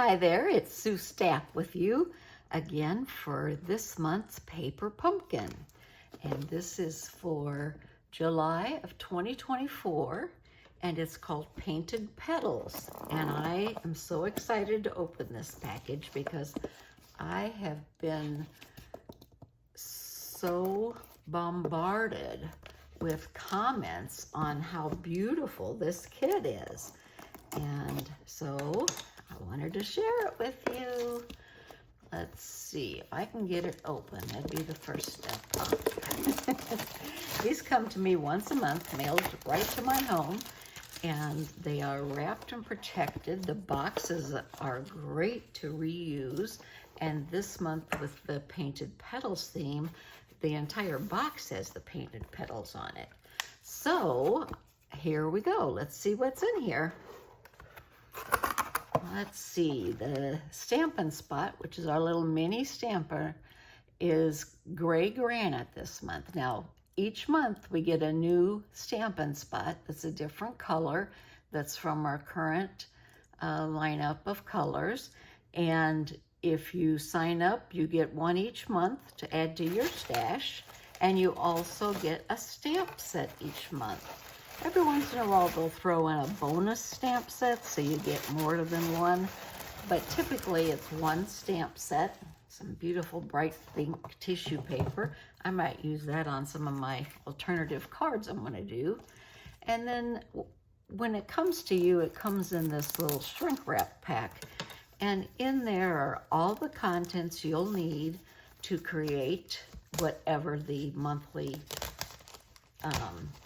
Hi there, it's Sue Stapp with you again for this month's Paper Pumpkin. And this is for July of 2024, and it's called Painted Petals. And I am so excited to open this package because I have been so bombarded with comments on how beautiful this kit is. And so I wanted to share it with you. Let's see if I can get it open. That'd be the first step, huh? These come to me once a month, mailed right to my home, and they are wrapped and protected. The boxes are great to reuse, and this month with the Painted Petals theme, the entire box has the painted petals on it. So here we go. Let's see what's in here. Let's see, the Stampin' Spot, which is our little mini stamper, is gray granite this month. Now, each month we get a new Stampin' Spot that's a different color that's from our current lineup of colors. And if you sign up, you get one each month to add to your stash. And you also get a stamp set each month. Every once in a while, they'll throw in a bonus stamp set, so you get more than one. But typically, it's one stamp set, some beautiful bright pink tissue paper. I might use that on some of my alternative cards I'm going to do. And then when it comes to you, it comes in this little shrink wrap pack. And in there are all the contents you'll need to create whatever the monthly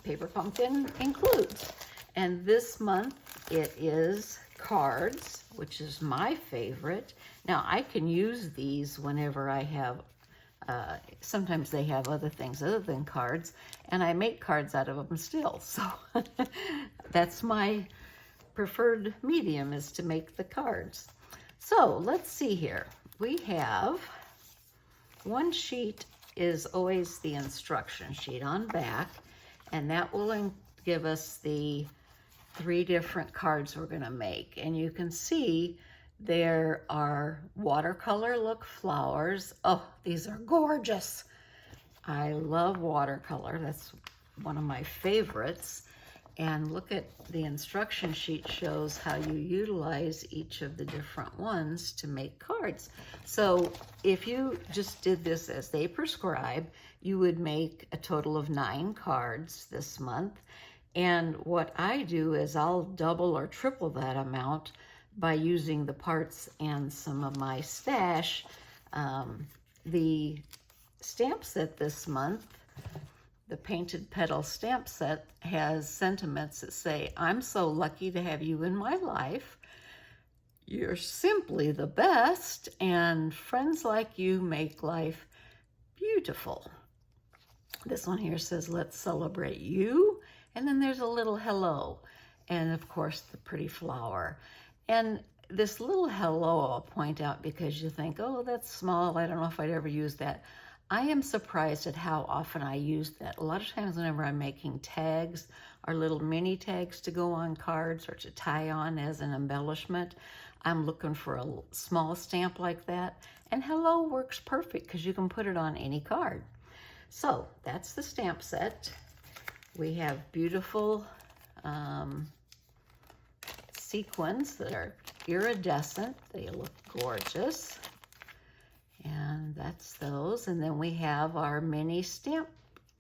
Paper Pumpkin includes. And this month it is cards, which is my favorite. Now I can use these whenever I have, sometimes they have other things other than cards, and I make cards out of them still. So that's my preferred medium, is to make the cards. So let's see here. We have one sheet is always the instruction sheet on back, and that will give us the 3 different cards we're going to make. And you can see there are watercolor look flowers. Oh, these are gorgeous. I love watercolor. That's one of my favorites. And look at the instruction sheet, shows how you utilize each of the different ones to make cards. So if you just did this as they prescribe, you would make a total of 9 cards this month. And what I do is I'll double or triple that amount by using the parts and some of my stash. The stamp set this month, the Painted Petal stamp set, has sentiments that say, "I'm so lucky to have you in my life. You're simply the best, and friends like you make life beautiful." This one here says, "Let's celebrate you." And then there's a little hello. And of course, the pretty flower. And this little hello I'll point out because you think, oh, that's small. I don't know if I'd ever use that. I am surprised at how often I use that. A lot of times whenever I'm making tags or little mini tags to go on cards or to tie on as an embellishment, I'm looking for a small stamp like that. And hello works perfect because you can put it on any card. So that's the stamp set. We have beautiful sequins that are iridescent. They look gorgeous. And that's those. And then we have our mini stamp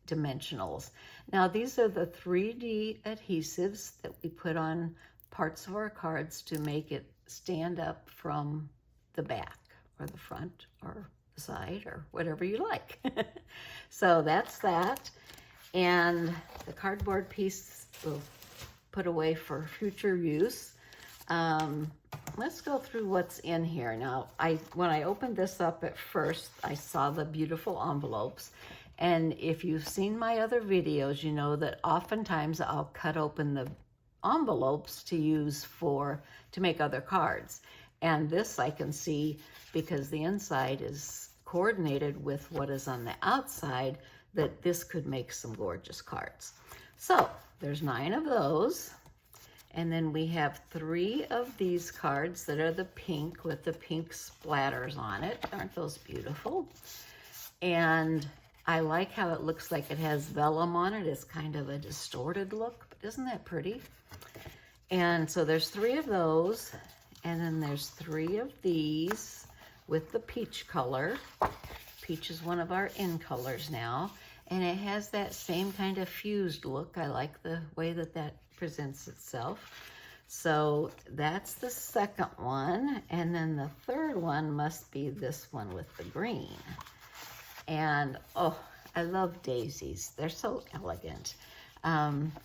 dimensionals. Now these are the 3D adhesives that we put on parts of our cards to make it stand up from the back or the front or the side or whatever you like. So that's that. And the cardboard piece we'll put away for future use. Let's go through what's in here. Now, when I opened this up at first, I saw the beautiful envelopes. And if you've seen my other videos, you know that oftentimes I'll cut open the envelopes to use to make other cards. And this I can see because the inside is coordinated with what is on the outside, that this could make some gorgeous cards. So there's 9 of those. And then we have 3 of these cards that are the pink with the pink splatters on it. Aren't those beautiful? And I like how it looks like it has vellum on it. It's kind of a distorted look, but isn't that pretty? And so there's 3 of those, and then there's 3 of these with the peach color. Peach is one of our in colors now, and it has that same kind of fused look. I like the way that that presents itself. So that's the second one, and then the third one must be this one with the green. And oh, I love daisies. They're so elegant.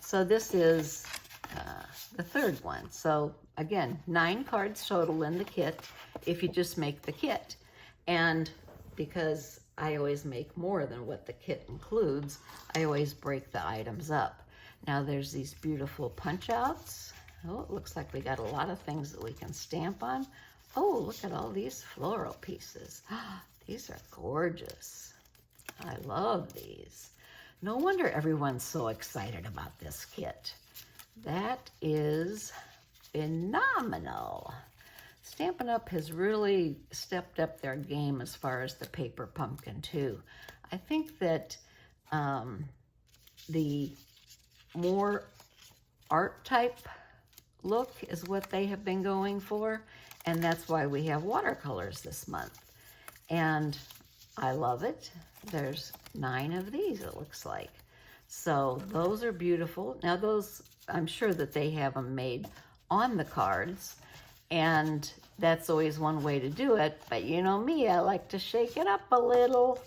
So this is the third one. So again, 9 cards total in the kit if you just make the kit. And because I always make more than what the kit includes, I always break the items up. Now there's these beautiful punch outs. Oh, it looks like we got a lot of things that we can stamp on. Oh, look at all these floral pieces. These are gorgeous. I love these. No wonder everyone's so excited about this kit. That is phenomenal. Stampin' Up! Has really stepped up their game as far as the paper pumpkin too. I think that the more art type look is what they have been going for, and that's why we have watercolors this month. And I love it. There's 9 of these, it looks like. So those are beautiful. Now those, I'm sure that they have them made on the cards, and that's always one way to do it. But you know me, I like to shake it up a little.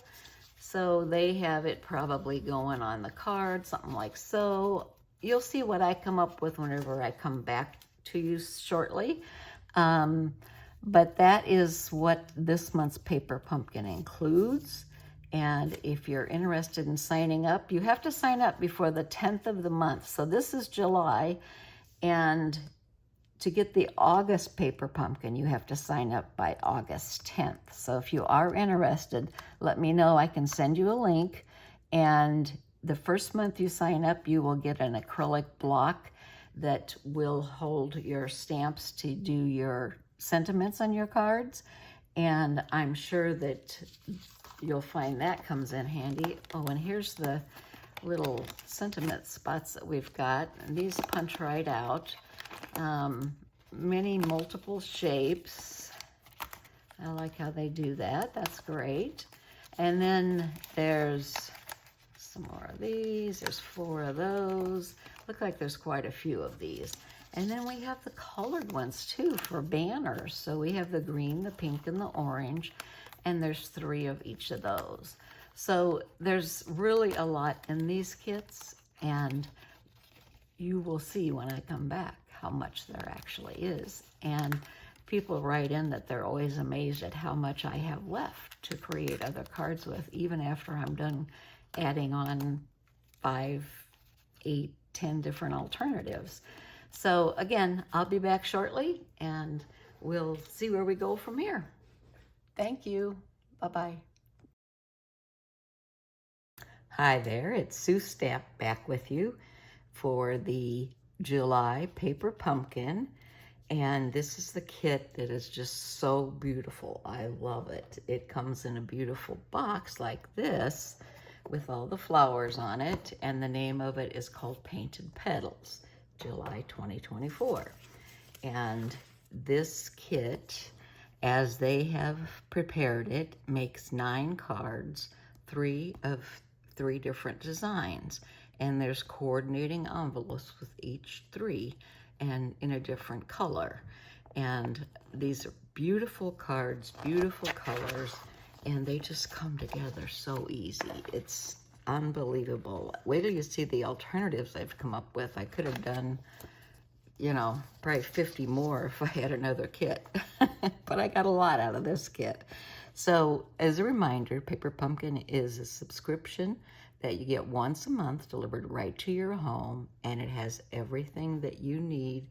So they have it probably going on the card, something like so. You'll see what I come up with whenever I come back to you shortly. But that is what this month's Paper Pumpkin includes. And if you're interested in signing up, you have to sign up before the 10th of the month. So this is July, and to get the August Paper Pumpkin, you have to sign up by August 10th. So if you are interested, let me know. I can send you a link. And the first month you sign up, you will get an acrylic block that will hold your stamps to do your sentiments on your cards. And I'm sure that you'll find that comes in handy. Oh, and here's the little sentiment spots that we've got. And these punch right out. Many multiple shapes. I like how they do that. That's great. And then there's some more of these. There's 4 of those. Look like there's quite a few of these. And then we have the colored ones too for banners. So we have the green, the pink, and the orange. And there's 3 of each of those. So there's really a lot in these kits, and you will see when I come back how much there actually is. And people write in that they're always amazed at how much I have left to create other cards with, even after I'm done adding on 5, 8, 10 different alternatives. So again, I'll be back shortly, and we'll see where we go from here. Thank you. Bye-bye. Hi there, it's Sue Stapp back with you for the July Paper Pumpkin. And this is the kit that is just so beautiful. I love it. It comes in a beautiful box like this with all the flowers on it. And the name of it is called Painted Petals, July 2024. And this kit, as they have prepared it, makes 9 cards, 3 of 3 different designs. And there's coordinating envelopes with each 3 and in a different color. And these are beautiful cards, beautiful colors, and they just come together so easy. It's unbelievable. Wait till you see the alternatives I've come up with. I could have done, you know, probably 50 more if I had another kit. But I got a lot out of this kit. So as a reminder, Paper Pumpkin is a subscription that you get once a month delivered right to your home, and it has everything that you need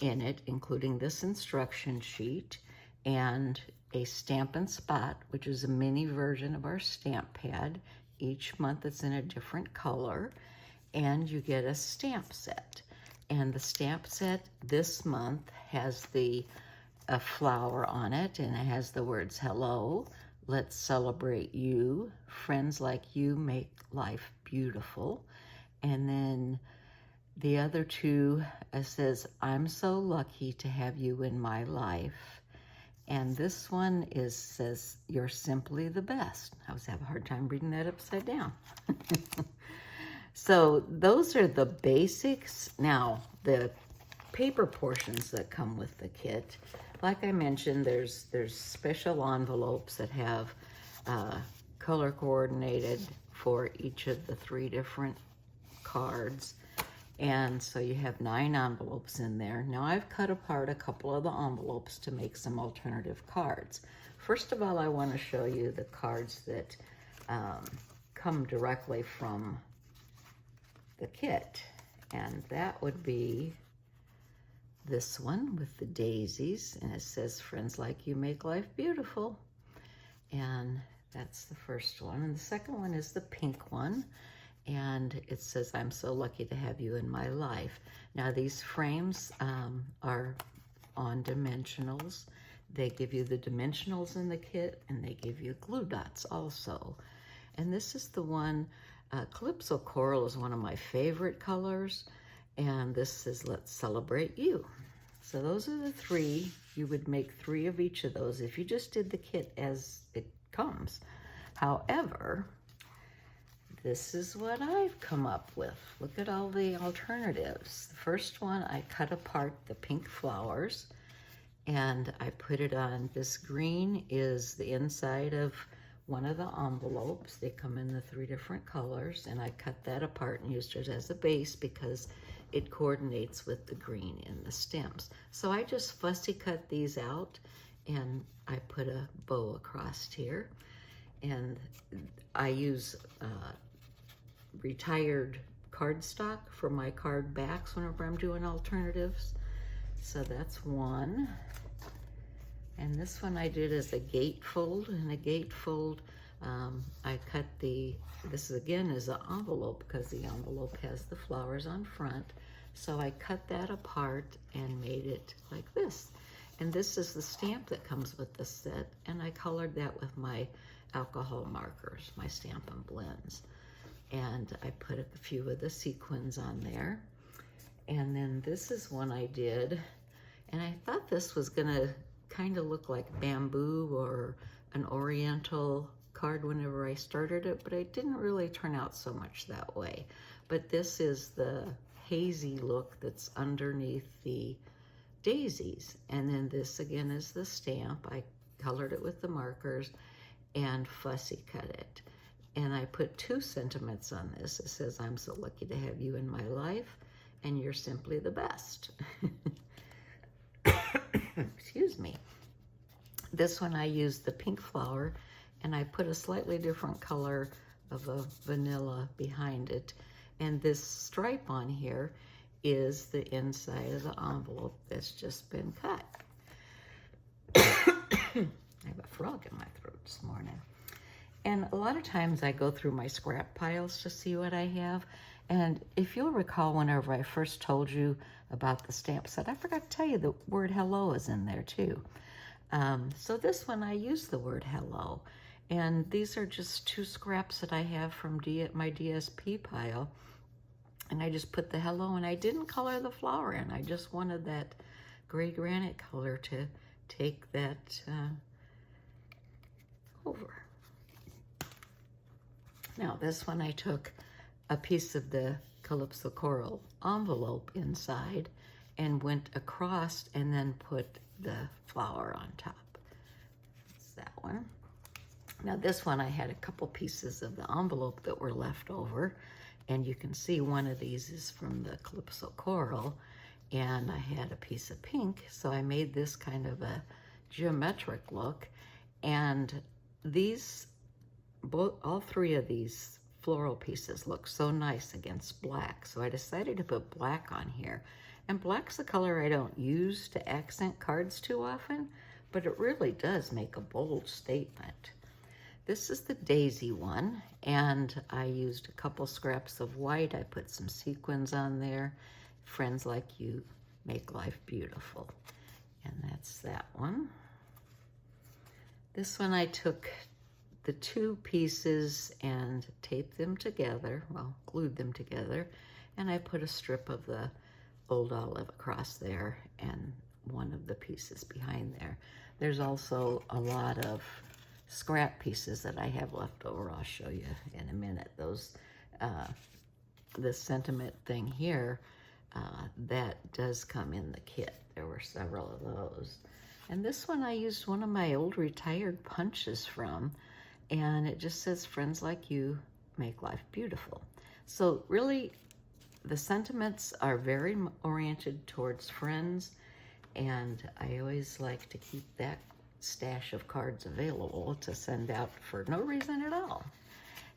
in it, including this instruction sheet and a Stampin' Spot, which is a mini version of our stamp pad. Each month it's in a different color, and you get a stamp set. And the stamp set this month has a flower on it, and it has the words, hello, let's celebrate you, friends like you make life beautiful. And then the other two says, I'm so lucky to have you in my life. And this one says, you're simply the best. I was having a hard time reading that upside down. So those are the basics. Now, the paper portions that come with the kit, like I mentioned, there's special envelopes that have color coordinated for each of the 3 different cards. And so you have 9 envelopes in there. Now I've cut apart a couple of the envelopes to make some alternative cards. First of all, I want to show you the cards that come directly from the kit. And that would be this one with the daisies, and it says, friends like you make life beautiful. And that's the first one. And the second one is the pink one, and it says, I'm so lucky to have you in my life. Now these frames are on dimensionals. They give you the dimensionals in the kit, and they give you glue dots also. And this is the one, Calypso Coral is one of my favorite colors, and this says, let's celebrate you. So those are the 3. You would make 3 of each of those if you just did the kit as it comes. However, this is what I've come up with. Look at all the alternatives. The first one, I cut apart the pink flowers, and I put it on. This green is the inside of one of the envelopes. They come in the 3 different colors, and I cut that apart and used it as a base because it coordinates with the green in the stems. So I just fussy cut these out, and I put a bow across here. And I use retired cardstock for my card backs whenever I'm doing alternatives. So that's one. And this one I did as a gatefold, and a gatefold, I cut this again is an envelope because the envelope has the flowers on front. So I cut that apart and made it like this. And this is the stamp that comes with the set, and I colored that with my alcohol markers, my Stampin' Blends. And I put a few of the sequins on there. And then this is one I did, and I thought this was gonna kind of look like bamboo or an oriental card whenever I started it, but it didn't really turn out so much that way. But this is the hazy look that's underneath the daisies. And then this again is the stamp. I colored it with the markers and fussy cut it. And I put 2 sentiments on this. It says, I'm so lucky to have you in my life, and you're simply the best. Excuse me. This one I used the pink flower, and I put a slightly different color of a vanilla behind it. And this stripe on here is the inside of the envelope that's just been cut. I have a frog in my throat this morning. And a lot of times I go through my scrap piles to see what I have. And if you'll recall, whenever I first told you about the stamp set, I forgot to tell you the word hello is in there too. So this one, I use the word hello. And these are just 2 scraps that I have from my DSP pile. And I just put the hello, and I didn't color the flower in. I just wanted that gray granite color to take that over. Now this one, I took a piece of the Calypso Coral envelope inside and went across and then put the flower on top. That's that one. Now this one, I had a couple pieces of the envelope that were left over, and you can see one of these is from the Calypso Coral, and I had a piece of pink, so I made this kind of a geometric look. And these, all 3 of these floral pieces look so nice against black, so I decided to put black on here. And black's the color I don't use to accent cards too often, but it really does make a bold statement. This is the daisy one, and I used a couple scraps of white. I put some sequins on there. Friends Like You Make Life Beautiful. And that's that one. This one I took the two pieces and taped them together, well, glued them together, and I put a strip of the old olive across there and one of the pieces behind there. There's also a lot of scrap pieces that I have left over. I'll show you in a minute. Those, the sentiment thing here, that does come in the kit. There were several of those. And this one I used one of my old retired punches from, and it just says, Friends Like You Make Life Beautiful. So really, the sentiments are very oriented towards friends, and I always like to keep that stash of cards available to send out for no reason at all.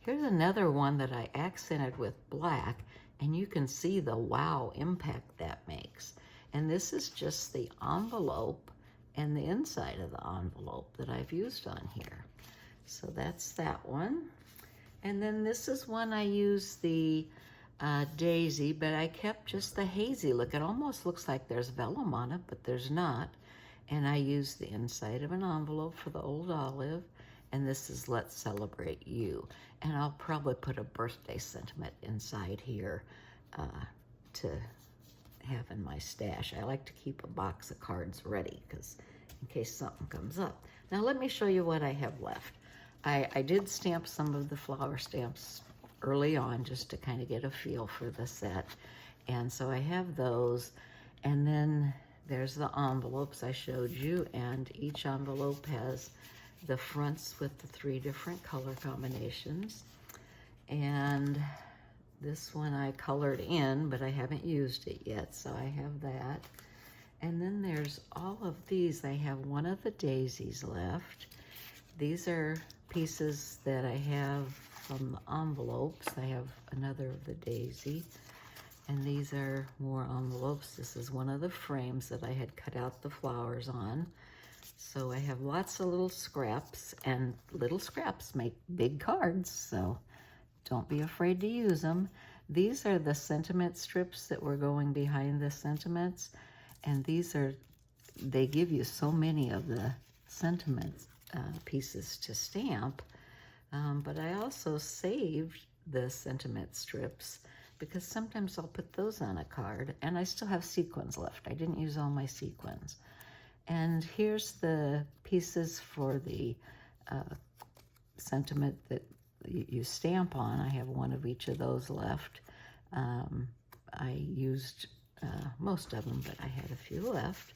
Here's another one that I accented with black, and you can see the wow impact that makes. And this is just the envelope and the inside of the envelope that I've used on here. So that's that one. And then this is one I used the daisy, but I kept just the hazy look. It almost looks like there's vellum on it, but there's not. And I used the inside of an envelope for the old olive, and this is Let's Celebrate You. And I'll probably put a birthday sentiment inside here to have in my stash. I like to keep a box of cards ready because in case something comes up. Now let me show you what I have left. I did stamp some of the flower stamps early on just to kind of get a feel for the set. And so I have those. And then there's the envelopes I showed you, and each envelope has the fronts with the 3 different color combinations. And this one I colored in, but I haven't used it yet, so I have that. And then there's all of these. I have one of the daisies left. These are pieces that I have from the envelopes. I have another of the daisy, and these are more envelopes. This is one of the frames that I had cut out the flowers on. So I have lots of little scraps, and little scraps make big cards, so don't be afraid to use them. These are the sentiment strips that were going behind the sentiments, and these are, they give you so many of the sentiment pieces to stamp, but I also saved the sentiment strips because sometimes I'll put those on a card, and I still have sequins left. I didn't use all my sequins. And here's the pieces for the sentiment that you stamp on. I have one of each of those left. I used most of them, but I had a few left.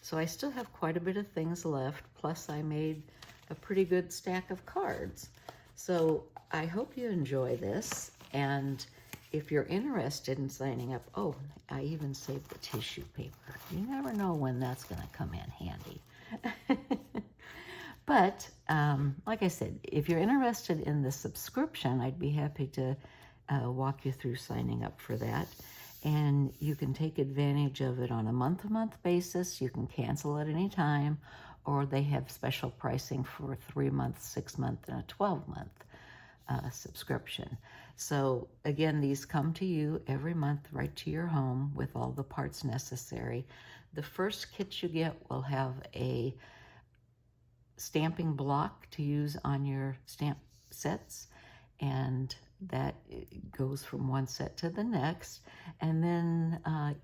So I still have quite a bit of things left, plus I made a pretty good stack of cards. So I hope you enjoy this, and if you're interested in signing up, oh, I even saved the tissue paper. You never know when that's gonna come in handy. But like I said, if you're interested in the subscription, I'd be happy to walk you through signing up for that. And you can take advantage of it on a month-to-month basis. You can cancel at any time, or they have special pricing for 3-month, 6-month, and a 12-month subscription. So again, these come to you every month right to your home with all the parts necessary. The first kit you get will have a stamping block to use on your stamp sets, and that goes from one set to the next. And then,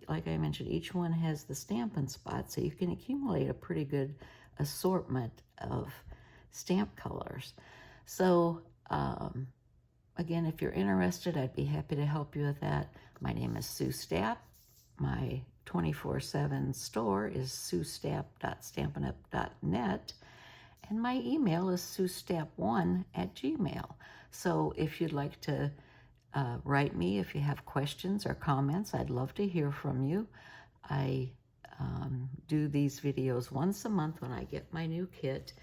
like I mentioned, each one has the Stampin' Spot, so you can accumulate a pretty good assortment of stamp colors. So, again, if you're interested, I'd be happy to help you with that. My name is Sue Stapp. My 24/7 store is suestapp.stampinup.net. And my email is suestapp1@gmail.com. So if you'd like to write me, if you have questions or comments, I'd love to hear from you. I do these videos once a month when I get my new kit,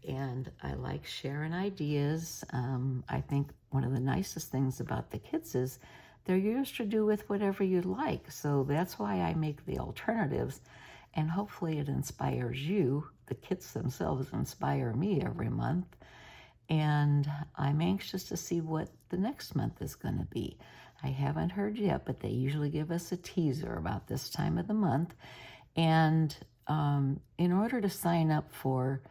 and I like sharing ideas. I think one of the nicest things about the kits is they're yours to do with whatever you like. So that's why I make the alternatives, and hopefully it inspires you. The kits themselves inspire me every month, and I'm anxious to see what the next month is going to be. I haven't heard yet, but they usually give us a teaser about this time of the month. And in order to sign up for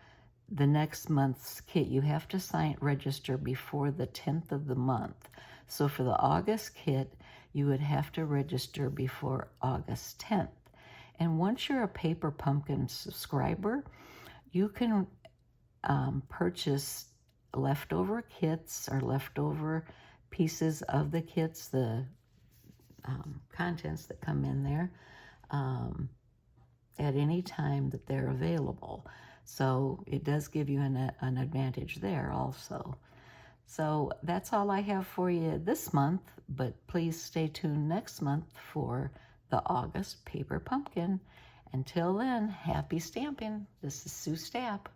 the next month's kit, you have to register before the 10th of the month. So for the August kit, you would have to register before August 10th. And once you're a Paper Pumpkin subscriber, you can purchase leftover kits or leftover pieces of the kits, the contents that come in there, at any time that they're available. So it does give you an advantage there also. So that's all I have for you this month, but please stay tuned next month for the August Paper Pumpkin. Until then, happy stamping. This is Sue Stapp.